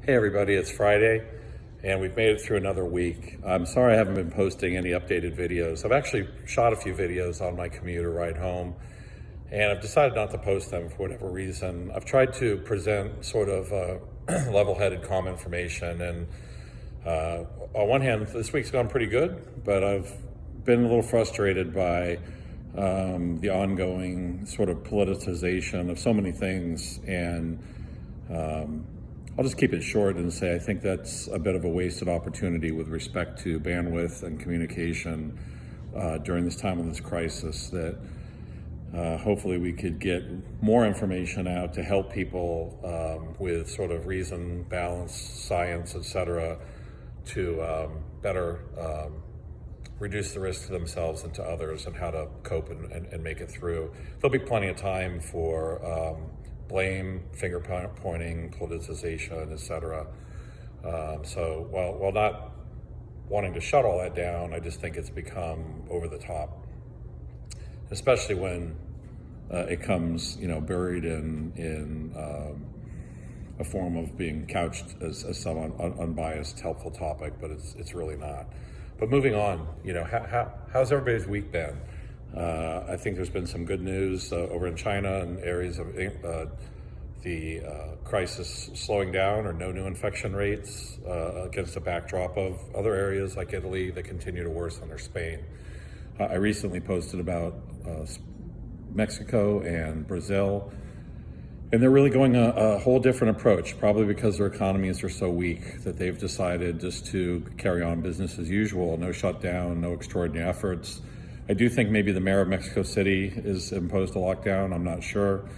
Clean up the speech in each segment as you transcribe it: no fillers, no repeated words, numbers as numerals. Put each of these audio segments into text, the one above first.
Hey everybody, it's Friday and we've made it through another week. I'm sorry I haven't been posting any updated videos. I've actually shot a few videos on my commuter ride home and I've decided not to post them for whatever reason. I've tried to present sort of level-headed, calm information, and on one hand, this week's gone pretty good, but I've been a little frustrated by the ongoing sort of politicization of so many things, and I'll just keep it short and say I think that's a bit of a wasted opportunity with respect to bandwidth and communication during this time of this crisis, that hopefully we could get more information out to help people with sort of reason, balance, science, etc., to better reduce the risk to themselves and to others, and how to cope and make it through. There'll be plenty of time for blame, finger pointing, politicization, etc. So while not wanting to shut all that down, I just think it's become over the top, especially when it comes, buried in a form of being couched as some unbiased, helpful topic, but it's really not. But moving on, how's everybody's week been? I think there's been some good news over in China and areas of the crisis slowing down, or no new infection rates, against a backdrop of other areas like Italy that continue to worsen, or Spain. I recently posted about Mexico and Brazil, and they're really going a whole different approach, probably because their economies are so weak that they've decided just to carry on business as usual, no shutdown, no extraordinary efforts. I do think maybe the mayor of Mexico City has imposed a lockdown. I'm not sure.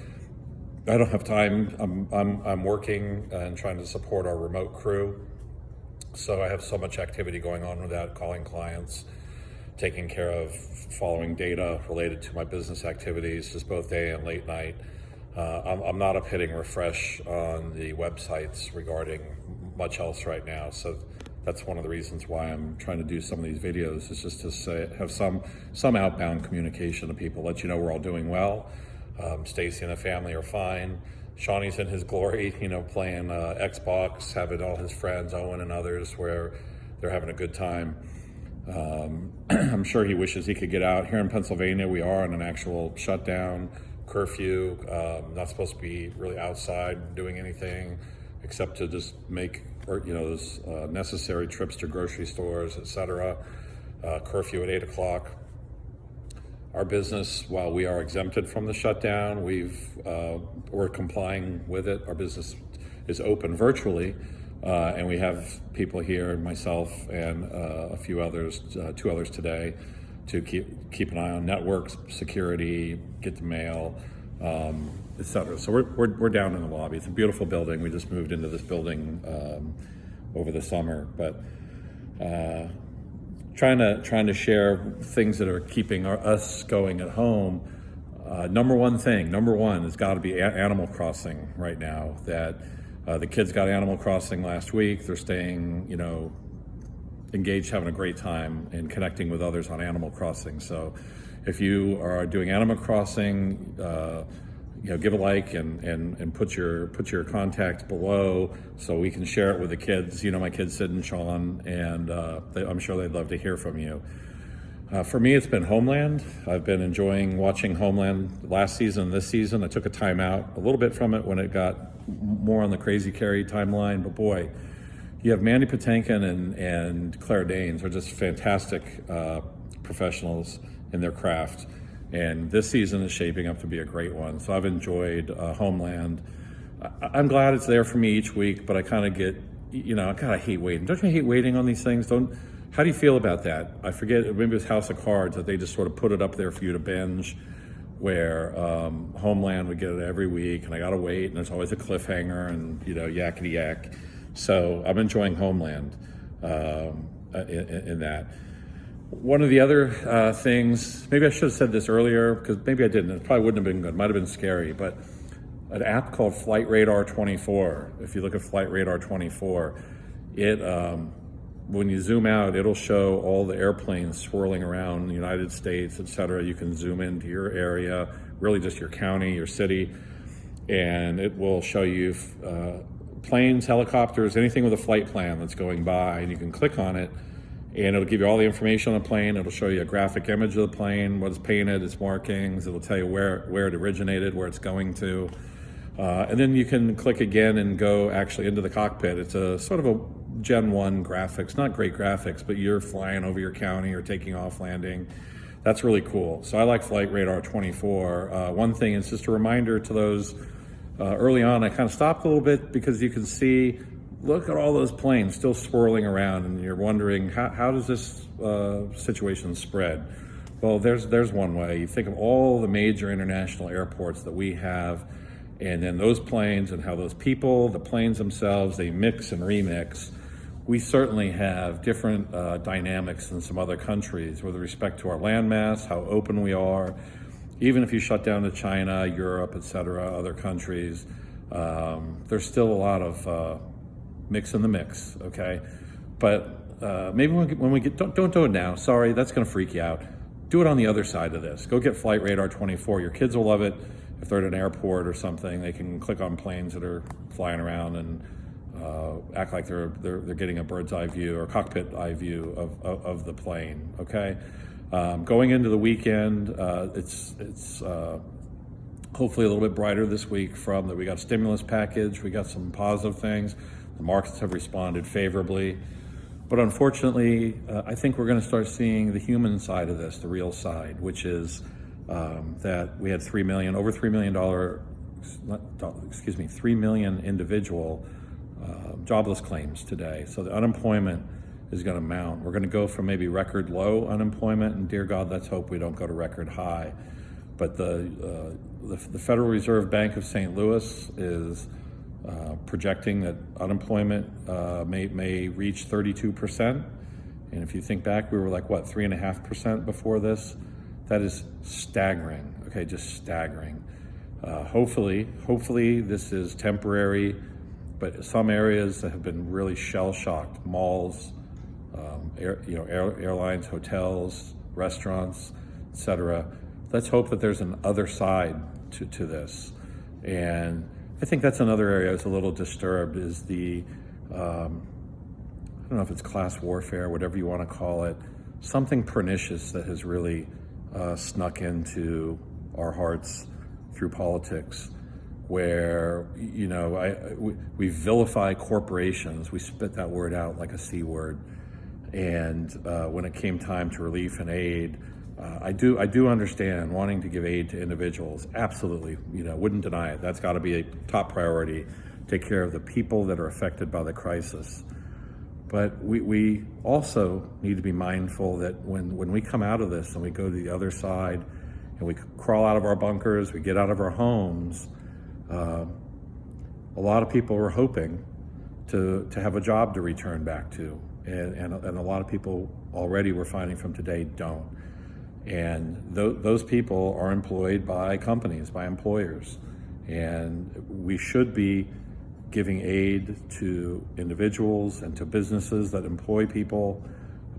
I don't have time. I'm working and trying to support our remote crew, so I have so much activity going on with that, calling clients, taking care of following data related to my business activities, just both day and late night. I'm not up hitting refresh on the websites regarding much else right now, so that's one of the reasons why I'm trying to do some of these videos, is just to have some outbound communication to people, let you know we're all doing well. Stacy and the family are fine. Shawnee's in his glory, playing Xbox, having all his friends, Owen and others, where they're having a good time. I'm sure he wishes he could get out. Here in Pennsylvania, we are on an actual shutdown, curfew, not supposed to be really outside doing anything except to just make those necessary trips to grocery stores, etc. Curfew at 8 o'clock. Our business, while we are exempted from the shutdown, we're complying with it. Our business is open virtually, and we have people here, myself and a few others, two others today, to keep an eye on networks, security, get the mail, etc. So we're down in the lobby. It's a beautiful building. We just moved into this building over the summer, but trying to share things that are keeping us going at home. Number one has got to be Animal Crossing right now. That the kids got Animal Crossing last week. They're staying, engaged, having a great time, and connecting with others on Animal Crossing. So if you are doing Animal Crossing, give a like and put your contact below so we can share it with the kids. My kids, Sid and Sean, and I'm sure they'd love to hear from you. For me, it's been Homeland. I've been enjoying watching Homeland last season, this season. I took a time out a little bit from it when it got more on the Crazy Carrie timeline, but boy, you have Mandy Patinkin and Claire Danes are just fantastic professionals in their craft. And this season is shaping up to be a great one. So I've enjoyed Homeland. I'm glad it's there for me each week, but I kind of get, I kind of hate waiting. Don't you hate waiting on these things? How do you feel about that? I forget, maybe it was House of Cards, that they just sort of put it up there for you to binge, where Homeland would get it every week, and I gotta wait, and there's always a cliffhanger, and yakety yak. So I'm enjoying Homeland in that. One of the other things, maybe I should have said this earlier, because maybe I didn't. It probably wouldn't have been good. It might have been scary, but an app called Flight Radar 24. If you look at Flight Radar 24, it when you zoom out, it'll show all the airplanes swirling around the United States, et cetera. You can zoom into your area, really just your county, your city, and it will show you planes, helicopters, anything with a flight plan that's going by, and you can click on it, and it'll give you all the information on the plane. It'll show you a graphic image of the plane, what it's painted, its markings. It'll tell you where it originated, where it's going to. And then you can click again and go actually into the cockpit. It's a sort of a Gen 1 graphics, not great graphics, but you're flying over your county or taking off, landing. That's really cool. So I like Flight Radar 24. One thing is just a reminder to those early on, I kind of stopped a little bit because you can see, look at all those planes still swirling around, and you're wondering, how does this situation spread? Well, there's one way. You think of all the major international airports that we have, and then those planes and how those people, the planes themselves, they mix and remix. We certainly have different dynamics than some other countries with respect to our landmass, how open we are. Even if you shut down to China, Europe, et cetera, other countries, there's still a lot of mix in the mix, okay? But maybe when we get, don't do it now. Sorry, that's gonna freak you out. Do it on the other side of this. Go get Flight Radar 24. Your kids will love it. If they're at an airport or something, they can click on planes that are flying around and act like they're getting a bird's eye view or cockpit eye view of the plane, okay? Going into the weekend, it's hopefully a little bit brighter this week from that. We got a stimulus package, we got some positive things. The markets have responded favorably. But unfortunately, I think we're gonna start seeing the human side of this, the real side, which is that we had 3 million individual jobless claims today. So the unemployment is going to mount. We're going to go from maybe record low unemployment, and dear God, let's hope we don't go to record high. But the Federal Reserve Bank of St. Louis is projecting that unemployment may reach 32%. And if you think back, we were like, what, 3.5% before this? That is staggering, okay, just staggering. Hopefully this is temporary, but some areas that have been really shell-shocked, malls, airlines, hotels, restaurants, etc. Let's hope that there's an other side to this. And I think that's another area that's a little disturbed is the, I don't know if it's class warfare, whatever you want to call it, something pernicious that has really snuck into our hearts through politics, where we vilify corporations. We spit that word out like a C word, and when it came time to relief and aid, I do understand wanting to give aid to individuals. Absolutely, wouldn't deny it. That's got to be a top priority. Take care of the people that are affected by the crisis. But we also need to be mindful that when we come out of this and we go to the other side and we crawl out of our bunkers, we get out of our homes, a lot of people are hoping to have a job to return back to. And a lot of people already, we're finding from today, don't. And those people are employed by companies, by employers. And we should be giving aid to individuals and to businesses that employ people,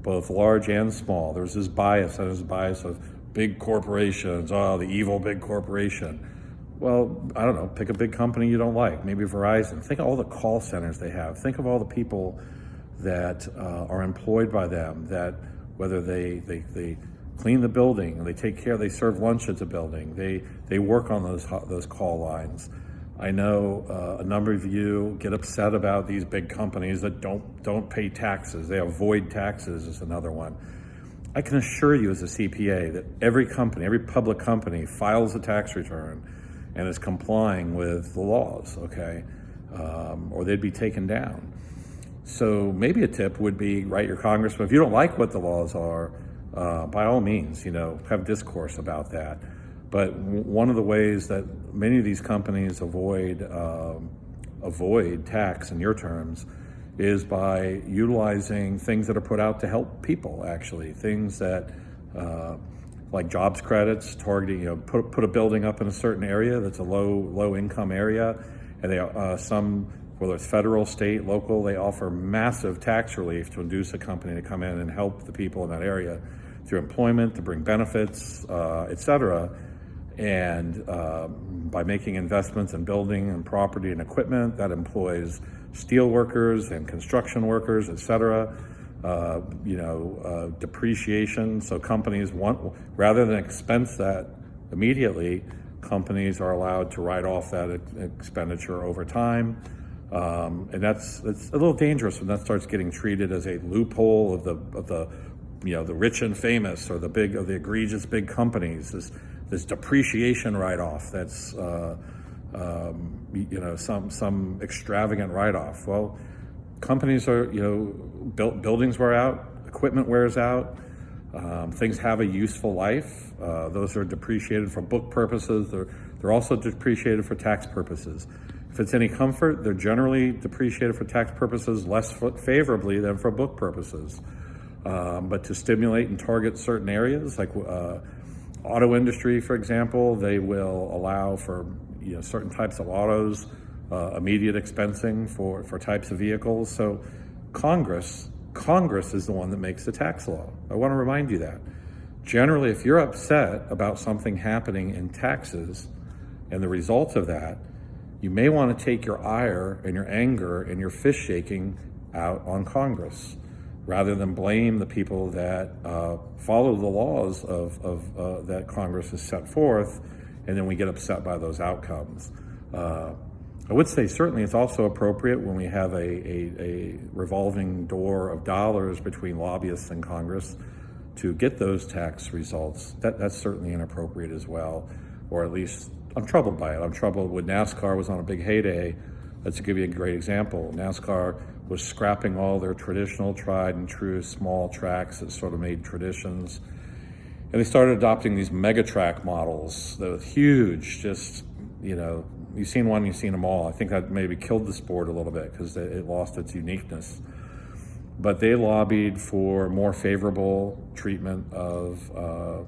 both large and small. There's this bias of big corporations, the evil big corporation. Well, I don't know, pick a big company you don't like, maybe Verizon. Think of all the call centers they have. Think of all the people that are employed by them, that whether they clean the building, they take care, they serve lunch at the building, they work on those call lines. I know a number of you get upset about these big companies that don't pay taxes. They avoid taxes is another one. I can assure you as a CPA that every company, every public company files a tax return and is complying with the laws, okay? Or they'd be taken down. So maybe a tip would be write your congressman. If you don't like what the laws are, by all means, have discourse about that. But one of the ways that many of these companies avoid tax in your terms is by utilizing things that are put out to help people, actually. Things that, like jobs credits, targeting, put a building up in a certain area that's a low income area, and they whether it's federal, state, local, they offer massive tax relief to induce a company to come in and help the people in that area through employment, to bring benefits, et cetera. And by making investments in building and property and equipment that employs steel workers and construction workers, et cetera. Depreciation. So companies want, rather than expense that immediately, companies are allowed to write off that expenditure over time. And it's a little dangerous when that starts getting treated as a loophole of the rich and famous, or the egregious big companies. This depreciation write-off that's some extravagant write-off. Well, companies are buildings wear out, equipment wears out, things have a useful life. Those are depreciated for book purposes. They're also depreciated for tax purposes. If it's any comfort, they're generally depreciated for tax purposes less favorably than for book purposes. But to stimulate and target certain areas, like auto industry, for example, they will allow for certain types of autos, immediate expensing for types of vehicles. So Congress is the one that makes the tax law. I want to remind you that. Generally, if you're upset about something happening in taxes and the result of that, you may want to take your ire and your anger and your fist shaking out on Congress, rather than blame the people that follow the laws of that Congress has set forth, and then we get upset by those outcomes. I would say certainly it's also appropriate when we have a revolving door of dollars between lobbyists and Congress to get those tax results. That's certainly inappropriate as well, or at least I'm troubled by it. I'm troubled when NASCAR was on a big heyday. Let's give you a great example. NASCAR was scrapping all their traditional, tried and true small tracks that sort of made traditions. And they started adopting these mega track models that were huge, just, you've seen one, you've seen them all. I think that maybe killed the sport a little bit because it lost its uniqueness. But they lobbied for more favorable treatment of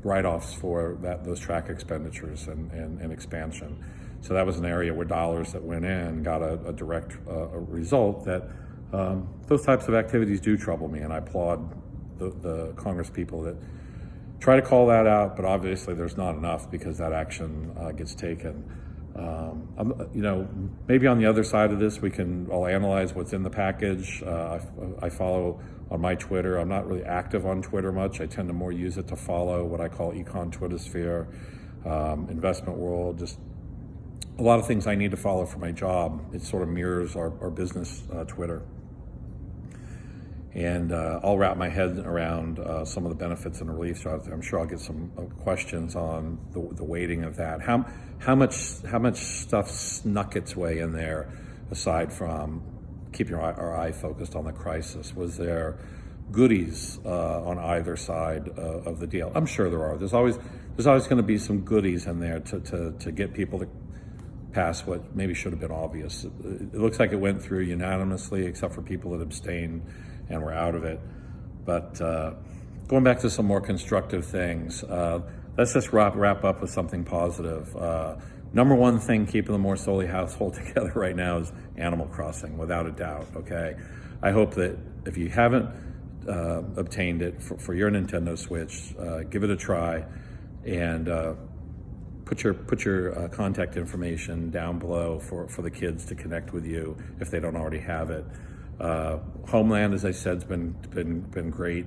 write-offs for those track expenditures and expansion. So that was an area where dollars that went in got a direct result. That those types of activities do trouble me, and I applaud the Congress people that try to call that out, but obviously there's not enough because that action gets taken. Maybe on the other side of this, I'll analyze what's in the package. I follow on my Twitter. I'm not really active on Twitter much. I tend to more use it to follow what I call econ Twittersphere, investment world, just a lot of things I need to follow for my job. It sort of mirrors our business Twitter. And I'll wrap my head around some of the benefits and reliefs out there. I'm sure I'll get some questions on the weighting of that. How much stuff snuck its way in there, aside from keeping our eye focused on the crisis? Was there goodies on either side of the deal? I'm sure there are. There's always going to be some goodies in there to get people to pass what maybe should have been obvious. It looks like it went through unanimously, except for people that abstained and were out of it. But going back to some more constructive things, let's just wrap up with something positive. Number one thing keeping the Morse Holy household together right now is Animal Crossing, without a doubt, okay? I hope that if you haven't obtained it for your Nintendo Switch, give it a try, and put your contact information down below for the kids to connect with you if they don't already have it. Homeland, as I said, has been great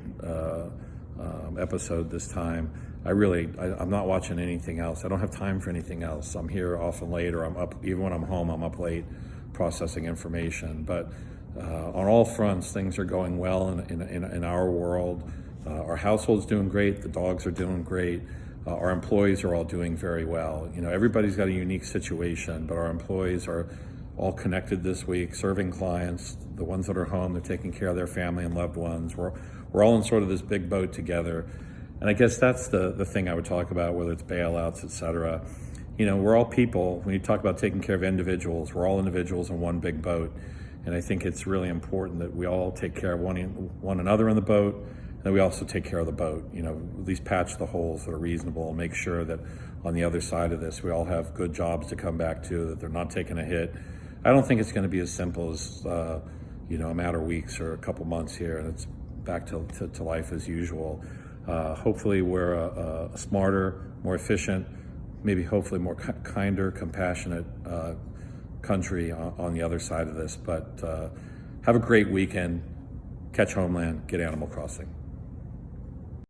episode this time. I'm not watching anything else. I don't have time for anything else. I'm here often late, or I'm up, even when I'm home, I'm up late processing information. But on all fronts, things are going well in our world. Our household's doing great. The dogs are doing great. Our employees are all doing very well. Everybody's got a unique situation, but our employees are all connected this week, serving clients. The ones that are home, they're taking care of their family and loved ones. We're all in sort of this big boat together. And I guess that's the thing I would talk about, whether it's bailouts, et cetera. We're all people. When you talk about taking care of individuals, we're all individuals in one big boat. And I think it's really important that we all take care of one another in the boat, and that we also take care of the boat. At least patch the holes that are reasonable and make sure that on the other side of this, we all have good jobs to come back to, that they're not taking a hit. I don't think it's going to be as simple as, a matter of weeks or a couple months here, and it's back to life as usual. Hopefully we're a smarter, more efficient, maybe hopefully more kinder, compassionate country on the other side of this. But have a great weekend. Catch Homeland, get Animal Crossing.